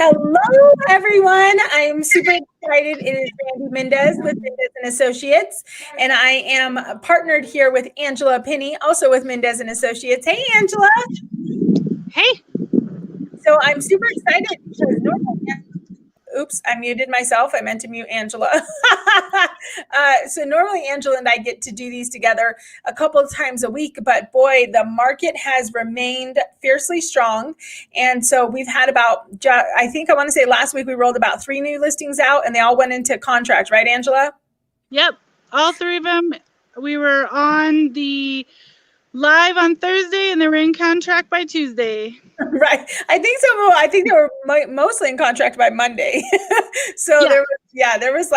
Hello, everyone. I'm super excited. It is Randy Mendez with Mendez and Associates, and I am partnered here with Angela Penny, also with Mendez and Associates. Hey, Angela. Hey. So I'm super excited because oops, I muted myself. I meant to mute Angela. So normally Angela and I get to do these together a couple of times a week, but boy, the market has remained fiercely strong. And so we've had about, I think I want to say last week we rolled about 3 new listings out and they all went into contract, right, Angela? Yep. All 3 of them. We were on the live on Thursday and they were in contract by Tuesday. Right. I think so. I think they were mostly in contract by Monday. So yeah. there was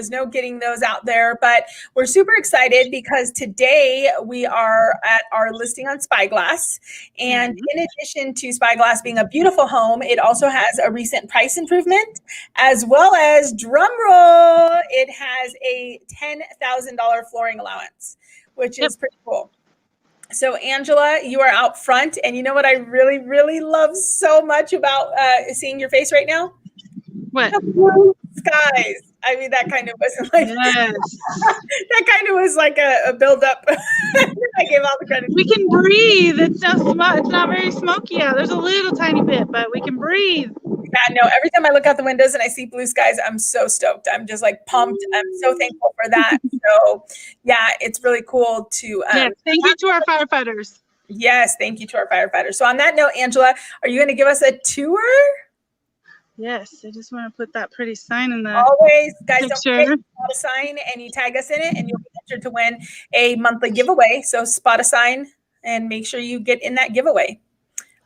no getting those out there, but we're super excited because today we are at our listing on Spyglass. And in addition to Spyglass being a beautiful home, it also has a recent price improvement as well as, drum roll, it has a $10,000 flooring allowance, which is pretty cool. So Angela, you are out front, and you know what I really, really love so much about seeing your face right now? What? The blue skies. I mean, that kind of was like that kind of was like a build up. I gave all the credit. We can breathe. It's not very smoky out. There's a little tiny bit, but we can breathe. Yeah, no, every time I look out the windows and I see blue skies, I'm so stoked. I'm just like pumped. I'm so thankful for that. So yeah, it's really cool to thank you to our firefighters. Yes, thank you to our firefighters. So on that note, Angela, are you going to give us a tour? Yes, I just want to put that pretty sign in the always, guys, picture. Don't forget, spot a sign and you tag us in it and you'll be entered to win a monthly giveaway. So spot a sign and make sure you get in that giveaway.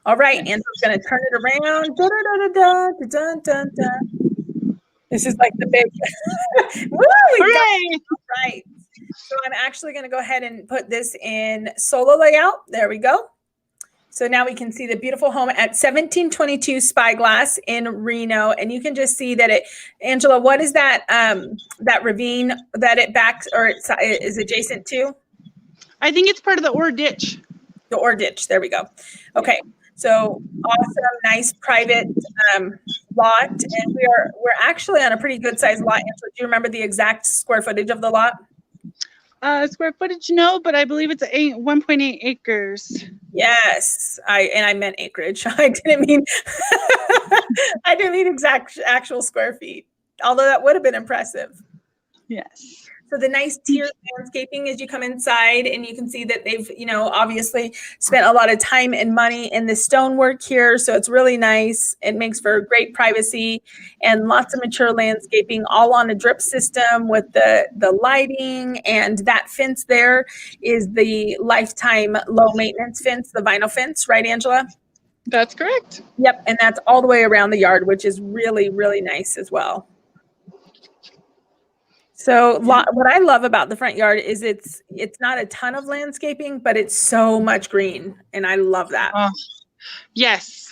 All right, Angela's going to turn it around. Da, da, da, da, da, da, da. This is like the big woo, Hooray! Right. So I'm actually going to go ahead and put this in solo layout. There we go. So now we can see the beautiful home at 1722 Spyglass in Reno. And you can just see that it, Angela, what is that that ravine that it backs or is adjacent to? I think it's part of the ore ditch. The ore ditch. There we go. Okay. So awesome, nice private lot. And we're actually on a pretty good sized lot. Angela, do you remember the exact square footage of the lot? Square footage, no, but I believe it's 1.8 acres. Yes, I meant acreage. I didn't mean exact actual square feet. Although that would have been impressive. Yes. So the nice tiered landscaping as you come inside, and you can see that they've, obviously spent a lot of time and money in the stonework here. So it's really nice. It makes for great privacy and lots of mature landscaping, all on a drip system with the lighting. And that fence there is the lifetime low maintenance fence, the vinyl fence, right, Angela? That's correct. Yep. And that's all the way around the yard, which is really, really nice as well. So what I love about the front yard is it's not a ton of landscaping, but it's so much green, and I love that. Yes,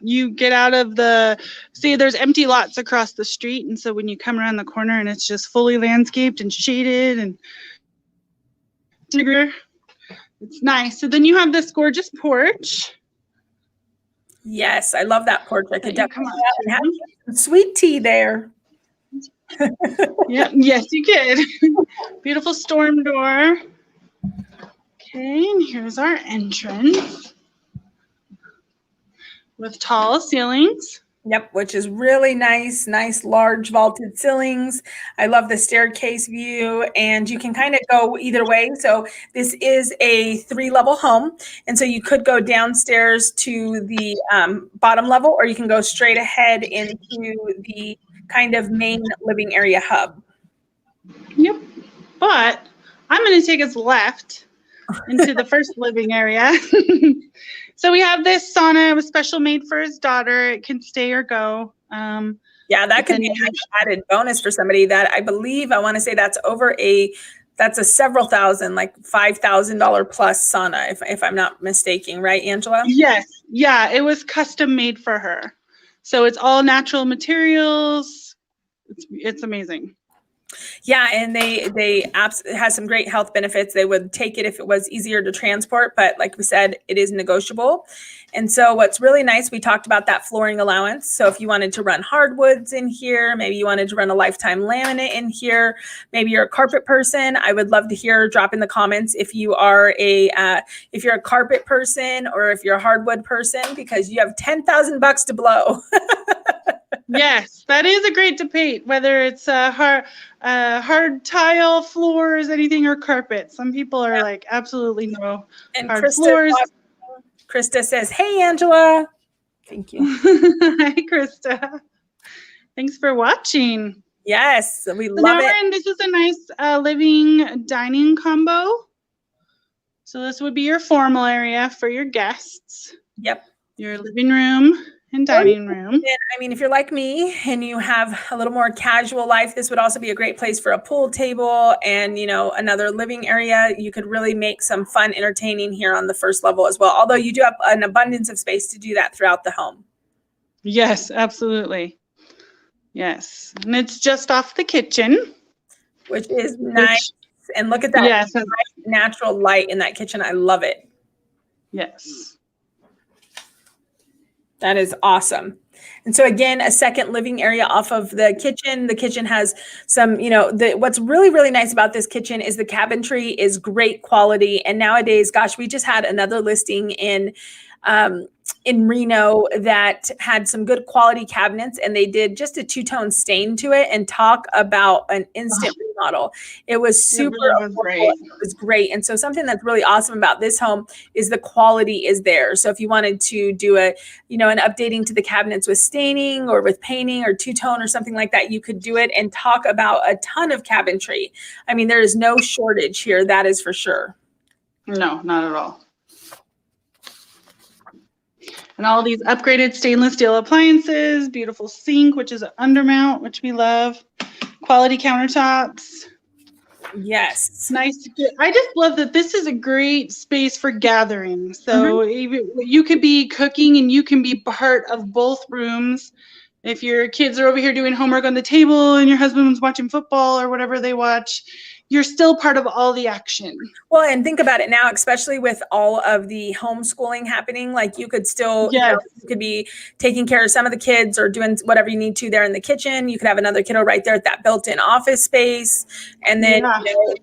you get out of there's empty lots across the street, and so when you come around the corner and it's just fully landscaped and shaded and it's nice. So then you have this gorgeous porch. Yes, I love that porch. I could definitely have some sweet tea there. Yes, you could. Beautiful storm door. Okay, and here's our entrance with tall ceilings. Yep, which is really nice, large vaulted ceilings. I love the staircase view, and you can kind of go either way. So this is a 3-level home, and so you could go downstairs to the bottom level, or you can go straight ahead into the kind of main living area hub. Yep. But I'm going to take us left into the first living area. So we have this sauna. It was special made for his daughter. It can stay or go. Yeah, that could be an added bonus for somebody that I believe, I want to say that's that's a several thousand, like $5,000 plus sauna, if I'm not mistaken, right, Angela? Yes. Yeah, it was custom made for her. So it's all natural materials. It's amazing. Yeah, and they has some great health benefits. They would take it if it was easier to transport, but like we said, it is negotiable. And so what's really nice, we talked about that flooring allowance. So if you wanted to run hardwoods in here, maybe you wanted to run a lifetime laminate in here, maybe you're a carpet person, I would love to hear, drop in the comments if you are if you're a carpet person or if you're a hardwood person, because you have $10,000 to blow. Yes, that is a great debate, whether it's hard tile floors, anything, or carpet. Some people are like, absolutely no And hard floors. Krista says, hey, Angela. Thank you. Hi, Krista. Thanks for watching. Yes, we love it. And this is a nice living dining combo. So this would be your formal area for your guests. Yep. Your living room and dining room. And, I mean, if you're like me and you have a little more casual life, this would also be a great place for a pool table and, you know, another living area. You could really make some fun entertaining here on the first level as well. Although you do have an abundance of space to do that throughout the home. Yes, absolutely. Yes. And it's just off the kitchen. Which is nice. And look at that yes. natural light in that kitchen. I love it. Yes. That is awesome. And so again, a second living area off of the kitchen. The kitchen has some, you know, what's really, really nice about this kitchen is the cabinetry is great quality. And nowadays, gosh, we just had another listing in Reno that had some good quality cabinets, and they did just a two-tone stain to it, and talk about an instant remodel. It was super great. It was great. And so something that's really awesome about this home is the quality is there. So if you wanted to do an updating to the cabinets with staining or with painting or two-tone or something like that, you could do it and talk about a ton of cabinetry. I mean, there is no shortage here. That is for sure. No, not at all. And all these upgraded stainless steel appliances, beautiful sink, which is an undermount, which we love, quality countertops. Yes. It's nice. I just love that this is a great space for gathering. So you could be cooking and you can be part of both rooms. If your kids are over here doing homework on the table and your husband's watching football or whatever they watch, you're still part of all the action. Well, and think about it now, especially with all of the homeschooling happening, like you could still, yes. You could be taking care of some of the kids or doing whatever you need to there in the kitchen. You could have another kiddo right there at that built-in office space. And then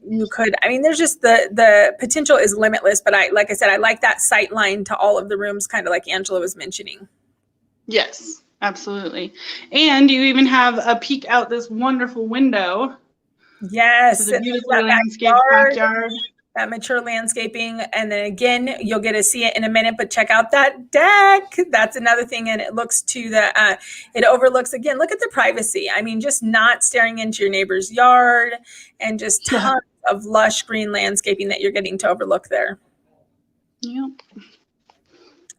you could, I mean, there's just the potential is limitless, but like I said, I like that sight line to all of the rooms, kind of like Angela was mentioning. Yes, absolutely. And you even have a peek out this wonderful window. Yes, the beautiful backyard. That mature landscaping. And then again, you'll get to see it in a minute, but check out that deck. That's another thing. And it looks to it overlooks, again, look at the privacy. I mean, just not staring into your neighbor's yard and just tons of lush green landscaping that you're getting to overlook there. Yep.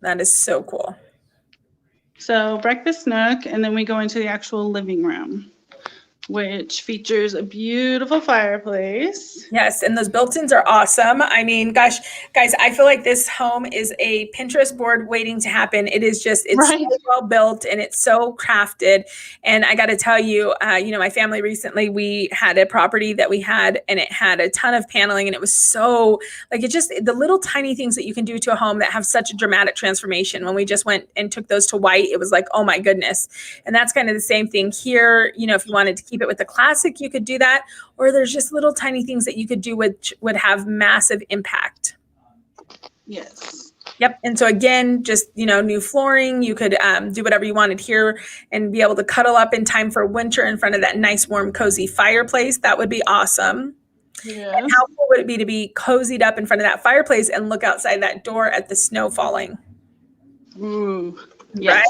That is so cool. So breakfast nook, and then we go into the actual living room, which features a beautiful fireplace. Yes, and those built-ins are awesome. I mean, gosh, guys, I feel like this home is a Pinterest board waiting to happen. It is just, it's so well built and it's so crafted. And I got to tell you, my family recently, we had a property that we had, and it had a ton of paneling, and it was so, like, it just, the little tiny things that you can do to a home that have such a dramatic transformation. When we just went and took those to white, it was like, oh my goodness. And that's kind of the same thing here. You know, if you wanted to keep it with the classic, you could do that, or there's just little tiny things that you could do which would have massive impact. Yes. Yep. And so again, just, new flooring, you could do whatever you wanted here and be able to cuddle up in time for winter in front of that nice, warm, cozy fireplace. That would be awesome. Yes. And how cool would it be to be cozied up in front of that fireplace and look outside that door at the snow falling? Ooh. Yes.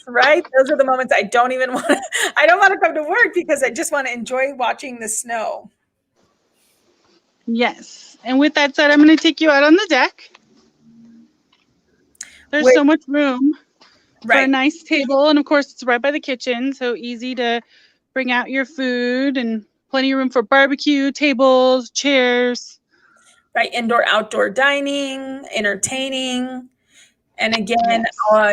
Right. Those are the moments I don't want to come to work because I just want to enjoy watching the snow. Yes. And with that said, I'm going to take you out on the deck. There's so much room for a nice table. And of course, it's right by the kitchen. So easy to bring out your food, and plenty of room for barbecue, tables, chairs. Right. Indoor, outdoor dining, entertaining. And again,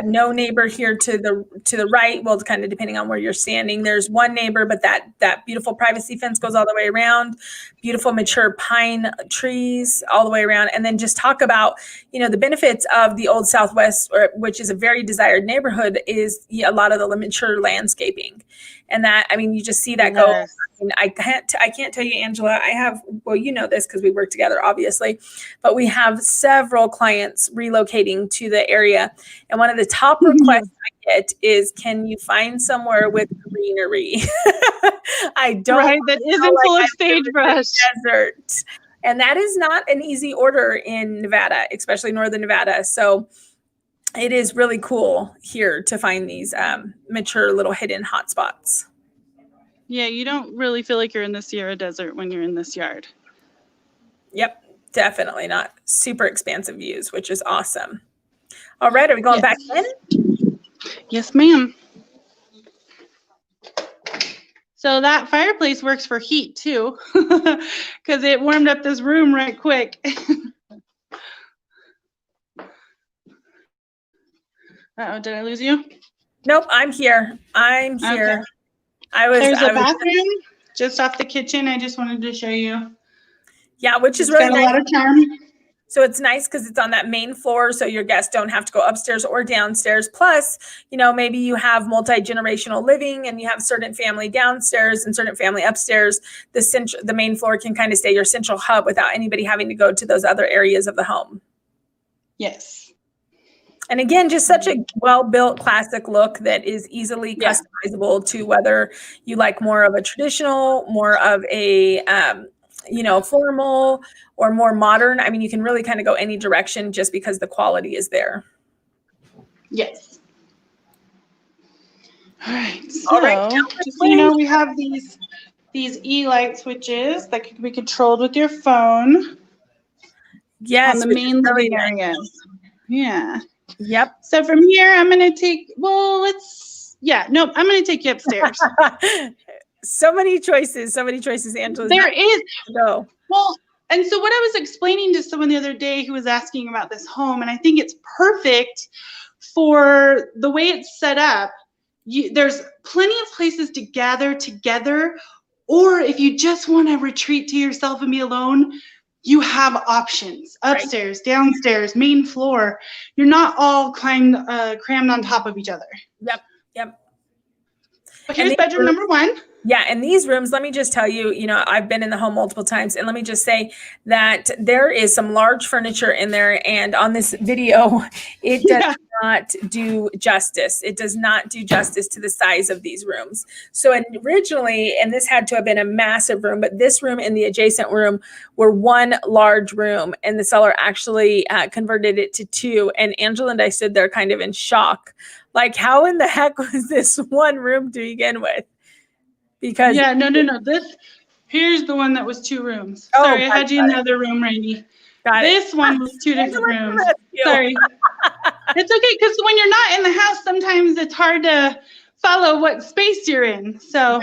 no neighbor here to the right. Well, kind of depending on where you're standing. There's one neighbor, but that beautiful privacy fence goes all the way around. Beautiful mature pine trees all the way around. And then just talk about, the benefits of the Old Southwest, which is a very desired neighborhood, is a lot of the mature landscaping. And that, you just see that go. I can't tell you, Angela, I have, well, you know this because we work together, obviously, but we have several clients relocating to the area. And one of the top requests I get is, can you find somewhere with greenery? I don't. Right, that isn't full of sagebrush. Desert. And that is not an easy order in Nevada, especially Northern Nevada. So it is really cool here to find these mature little hidden hotspots. Yeah, you don't really feel like you're in the Sierra Desert when you're in this yard. Yep, definitely not. Super expansive views, which is awesome. All right, are we going back in? Yes, ma'am. So that fireplace works for heat too, because it warmed up this room right quick. Uh-oh, did I lose you? Nope, I'm here. Okay. There's a bathroom just off the kitchen. I just wanted to show you. Yeah, which is really nice. Got a lot of charm. So it's nice because it's on that main floor, so your guests don't have to go upstairs or downstairs. Plus, maybe you have multi-generational living and you have certain family downstairs and certain family upstairs. The main floor can kind of stay your central hub without anybody having to go to those other areas of the home. Yes. And again, just such a well-built classic look that is easily customizable to whether you like more of a traditional, more of a, formal, or more modern. You can really kind of go any direction just because the quality is there. Yes. All right. Just so we have these E-light switches that can be controlled with your phone. Yes. On the main living areas. Yeah. Yep. So from here, I'm going to take, I'm going to take you upstairs. So many choices, Angela. There is. No. Well, and so what I was explaining to someone the other day who was asking about this home, and I think it's perfect for the way it's set up. There's plenty of places to gather together, or if you just want to retreat to yourself and be alone, you have options upstairs, downstairs, main floor. You're not all crammed on top of each other. Yep. But here's bedroom number 1. Yeah, and these rooms, let me just tell you, I've been in the home multiple times, and let me just say that there is some large furniture in there, and on this video, it does not do justice. It does not do justice to the size of these rooms. So originally, and this had to have been a massive room, but this room and the adjacent room were one large room, and the seller actually converted it to 2, and Angela and I stood there kind of in shock. Like, how in the heck was this one room to begin with? Because no. Here's the one that was 2 rooms. Sorry, I had you in the other room, Rainey. This one was 2 different rooms. Sorry. It's okay, because when you're not in the house, sometimes it's hard to follow what space you're in. So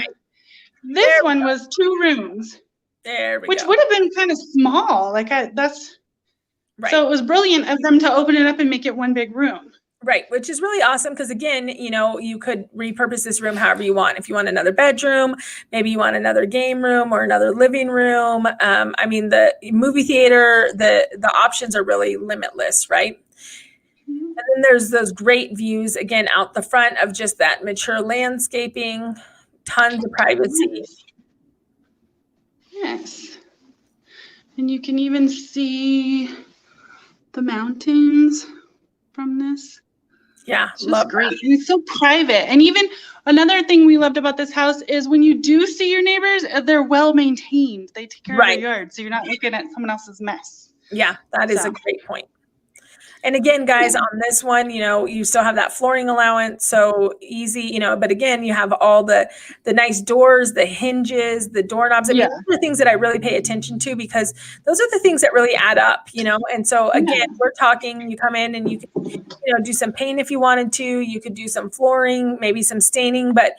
this one was 2 rooms. There we which go. would have been kind of small. So it was brilliant of them to open it up and make it one big room. Right, which is really awesome because, again, you could repurpose this room however you want. If you want another bedroom, maybe you want another game room or another living room. The movie theater, the options are really limitless, right? Mm-hmm. And then there's those great views, again, out the front of just that mature landscaping, tons of privacy. Yes. And you can even see the mountains from this. Yeah, love great. And it's so private. And even another thing we loved about this house is when you do see your neighbors, they're well maintained. They take care of their yard, so you're not looking at someone else's mess. Yeah, that is a great point. And again, guys, on this one, you still have that flooring allowance, so easy, but again, you have all the nice doors, the hinges, the doorknobs. Those are the things that I really pay attention to because those are the things that really add up, And so again, we're talking, you come in and you can, do some paint if you wanted to, you could do some flooring, maybe some staining, but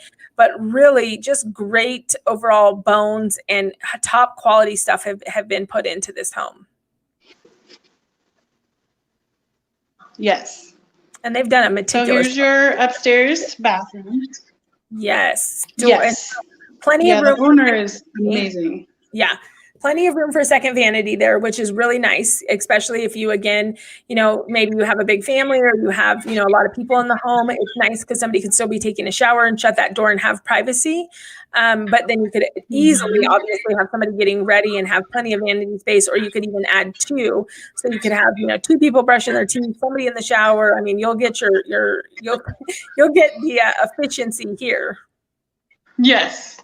really just great overall bones and top quality stuff have been put into this home. Yes. And they've done a So meticulous. here's your upstairs bathroom. Yes. Yes. Plenty of The room. owner is amazing. Yeah. Plenty of room for a second vanity there, which is really nice, especially if you, again, maybe you have a big family or you have, a lot of people in the home. It's nice because somebody could still be taking a shower and shut that door and have privacy. But then you could easily, obviously, have somebody getting ready and have plenty of vanity space, or you could even add two. So you could have, two people brushing their teeth, somebody in the shower. I mean, you'll get you'll get the efficiency here. Yes.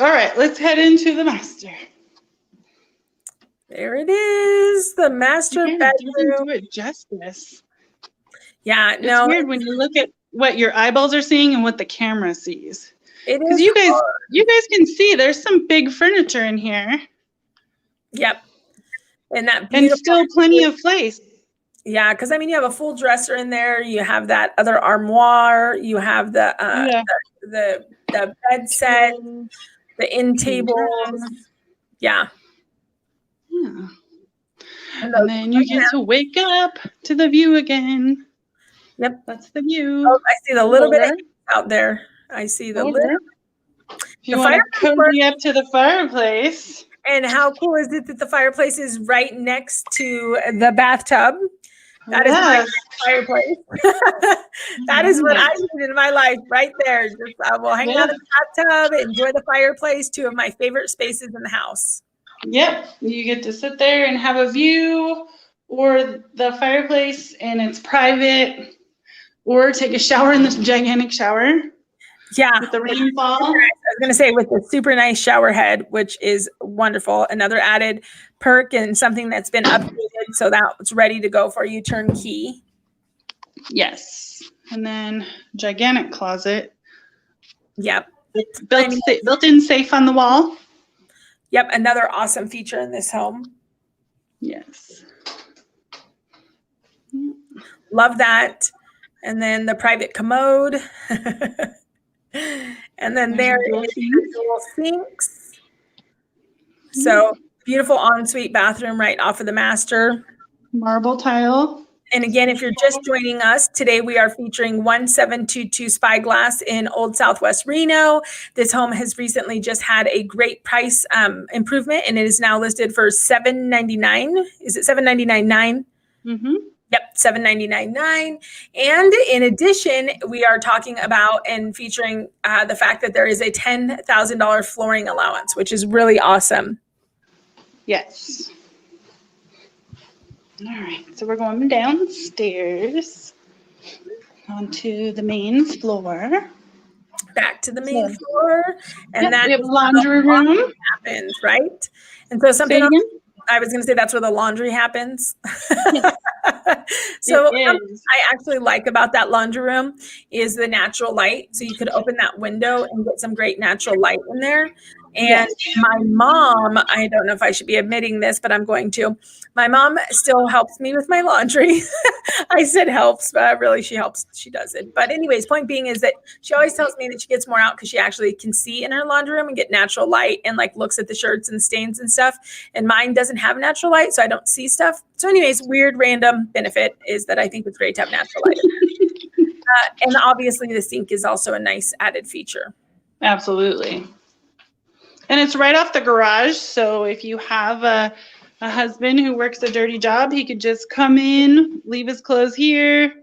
All right, let's head into the master. There it is, the master bedroom. Doesn't do it justice. Yeah, it's weird when you look at what your eyeballs are seeing and what the camera sees. Because you guys can see there's some big furniture in here. Yep, and still plenty of place. Yeah, because you have a full dresser in there. You have that other armoire. You have the bed set. The end tables. Yeah. And then you get to wake up to the view again. Yep. That's the view. Oh, I see the little bit out there. I see the little. If you want to cozy up to the fireplace. And how cool is it that the fireplace is right next to the bathtub? That is my fireplace. That is what I need in my life right there. Just I will hang out in the bathtub, enjoy the fireplace, two of my favorite spaces in the house. Yep. You get to sit there and have a view, or the fireplace and it's private, or take a shower in this gigantic shower. Yeah. With the rainfall. I was going to say with the super nice shower head, which is wonderful. Another added perk and something that's been updated so that it's ready to go for you turnkey. Yes. And then gigantic closet. Yep. It's built-in safe on the wall. Yep. Another awesome feature in this home. Yes. Love that. And then the private commode. And then there is dual sinks. So beautiful ensuite bathroom right off of the master. Marble tile. And again, if you're just joining us, today we are featuring 1722 Spyglass in Old Southwest Reno. This home has recently just had a great price improvement, and it is now listed for $799. Is it $799.9? Mm-hmm. Yep, $799.9. And in addition, we are talking about and featuring the fact that there is a $10,000 flooring allowance, which is really awesome. Yes. All right, so we're going downstairs onto the main floor. Back to the main floor, and we have a laundry room. Happens, right? And so something else, I was going to say that's where the laundry happens. So I actually like about that laundry room is the natural light. So you could open that window and get some great natural light in there. And my mom, I don't know if I should be admitting this, but I'm going to. My mom still helps me with my laundry. I said helps, but really she helps. She does it. But anyways, point being is that she always tells me that she gets more out because she actually can see in her laundry room and get natural light and like looks at the shirts and stains and stuff. And mine doesn't have natural light, so I don't see stuff. So anyways, weird random benefit is that I think it's great to have natural light. And obviously the sink is also a nice added feature. Absolutely. And it's right off the garage, so if you have a husband who works a dirty job, he could just come in, leave his clothes here,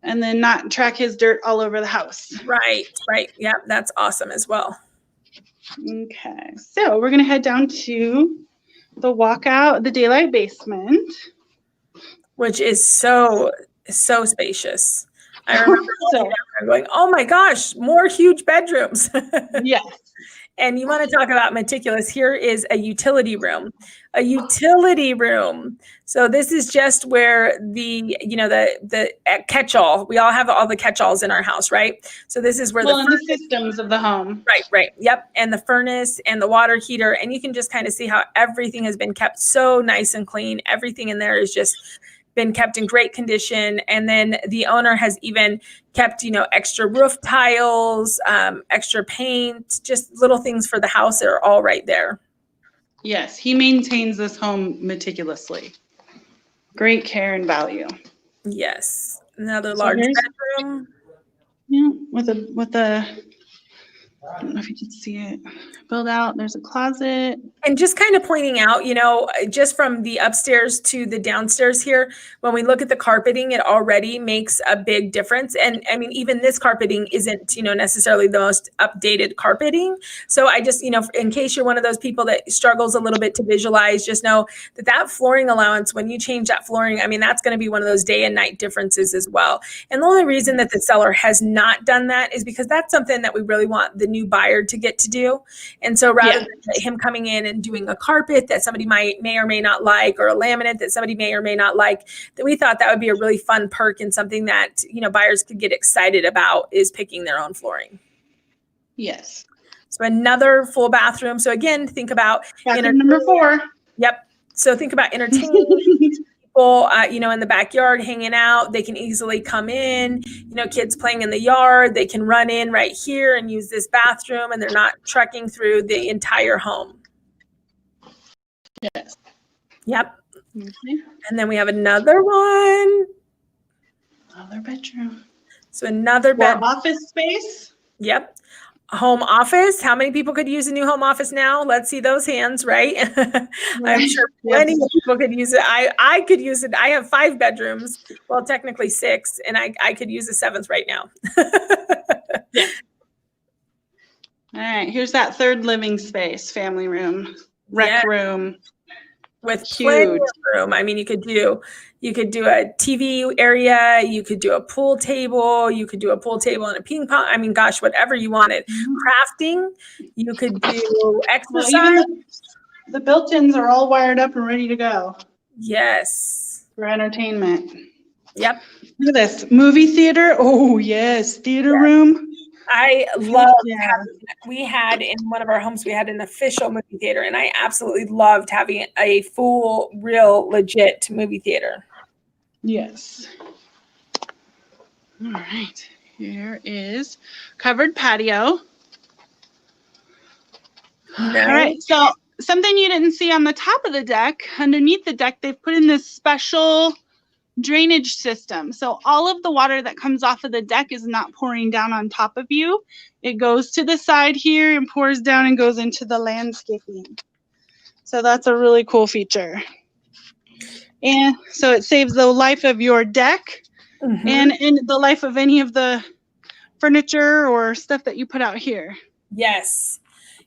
and then not track his dirt all over the house. Right. Yeah, that's awesome as well. Okay, so we're going to head down to the walkout, the daylight basement. Which is so spacious. I remember going, oh my gosh, more huge bedrooms. Yes. And you want to talk about meticulous. Here is a utility room. A utility room. So this is just where the catch-all. We all have all the catch-alls in our house, right? So this is where the systems of the home. Right. Yep. And the furnace and the water heater. And you can just kind of see how everything has been kept so nice and clean. Everything in there is just been kept in great condition. And then the owner has even kept, extra roof tiles, extra paint, just little things for the house that are all right there. Yes, he maintains this home meticulously. Great care and value. Yes. Another So large here's, bedroom. yeah, with a, I don't know if you can see it, build out. There's a closet. And just kind of pointing out, just from the upstairs to the downstairs here, when we look at the carpeting, it already makes a big difference. And I mean, even this carpeting isn't, necessarily the most updated carpeting. So I just, in case you're one of those people that struggles a little bit to visualize, just know that flooring allowance, when you change that flooring, I mean, that's going to be one of those day and night differences as well. And the only reason that the seller has not done that is because that's something that we really want the new buyer to get to do. And so rather than him coming in and doing a carpet that somebody may or may not like, or a laminate that somebody may or may not like, that we thought that would be a really fun perk and something that, buyers could get excited about, is picking their own flooring. Yes. So another full bathroom. So again, think about bathroom number 4. Yep. So think about entertaining people, in the backyard hanging out. They can easily come in, kids playing in the yard. They can run in right here and use this bathroom, and they're not trekking through the entire home. Yes. Yep. Okay. And then we have another one. Another bedroom. So another bedroom. Office space. Yep. Home office. How many people could use a new home office now? Let's see those hands, right? I'm sure plenty of people could use it. I could use it. I have 5 bedrooms. Well, technically 6, and I could use a 7th right now. Yeah. All right. Here's that third living space, family room, rec room. With plenty of room. I mean, you could do a TV area, you could do a pool table, you could do a pool table and a ping pong. I mean, gosh, whatever you wanted. Crafting, you could do exercise. Well, even the built-ins are all wired up and ready to go. Yes. For entertainment. Yep. Look at this. Movie theater. Oh, yes. Theater room. I love we had in one of our homes, we had an official movie theater, and I absolutely loved having a full, real, legit movie theater. Yes. All right. Here is covered patio. Nice. All right. So something you didn't see on the top of the deck, underneath the deck, they've put in this special drainage system. So all of the water that comes off of the deck is not pouring down on top of you. It goes to the side here and pours down and goes into the landscaping. So that's a really cool feature. And so it saves the life of your deck and the life of any of the furniture or stuff that you put out here. Yes.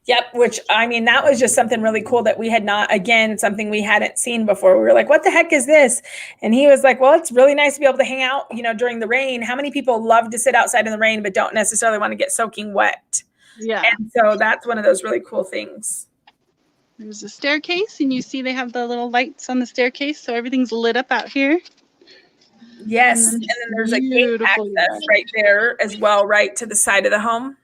Yep. Which, I mean, that was just something really cool that we had not, again, something we hadn't seen before. We were like, what the heck is this? And he was like, well, it's really nice to be able to hang out, during the rain. How many people love to sit outside in the rain, but don't necessarily want to get soaking wet? Yeah. And so that's one of those really cool things. There's a staircase, and you see they have the little lights on the staircase. So everything's lit up out here. Yes. And then there's a gate access right there as well, right to the side of the home.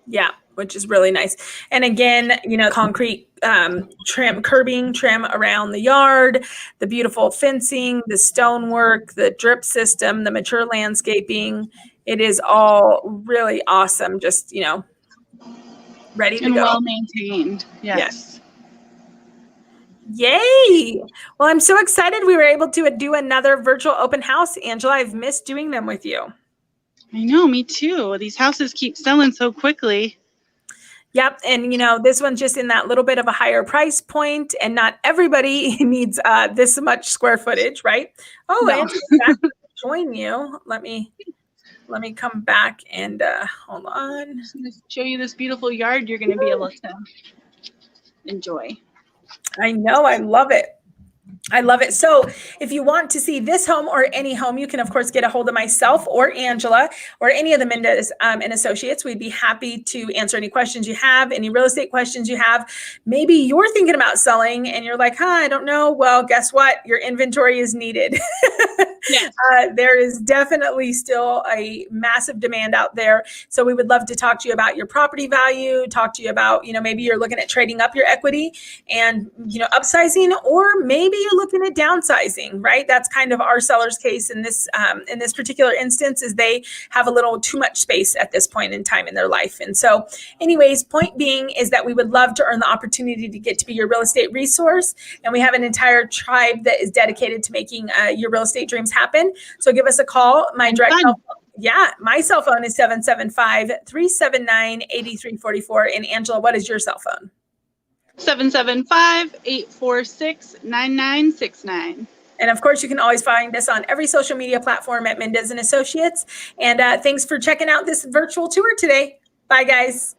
Yeah. Which is really nice. And again, concrete curbing trim around the yard, the beautiful fencing, the stonework, the drip system, the mature landscaping. It is all really awesome. Just, ready to go. Well maintained. Yes. Yay. Well, I'm so excited we were able to do another virtual open house. Angela, I've missed doing them with you. I know, me too. These houses keep selling so quickly. Yep. And, this one's just in that little bit of a higher price point, and not everybody needs this much square footage, right? Oh, no. And join you. Let me come back and hold on. I'm just going to show you this beautiful yard you're going to be able to enjoy. I know. I love it. I love it. So if you want to see this home or any home, you can, of course, get a hold of myself or Angela or any of the Mendez and Associates. We'd be happy to answer any questions you have, any real estate questions you have. Maybe you're thinking about selling and you're like, I don't know. Well, guess what? Your inventory is needed. Yes. There is definitely still a massive demand out there. So we would love to talk to you about your property value, talk to you about, maybe you're looking at trading up your equity and, upsizing, or maybe you looking at downsizing, right? That's kind of our seller's case in this particular instance, is they have a little too much space at this point in time in their life. And so anyways, point being is that we would love to earn the opportunity to get to be your real estate resource. And we have an entire tribe that is dedicated to making your real estate dreams happen. So give us a call. My direct cell phone. Yeah, my cell phone is 775-379-8344. And Angela, what is your cell phone? 775-846-9969. And of course, you can always find us on every social media platform at Mendez & Associates. And thanks for checking out this virtual tour today. Bye, guys.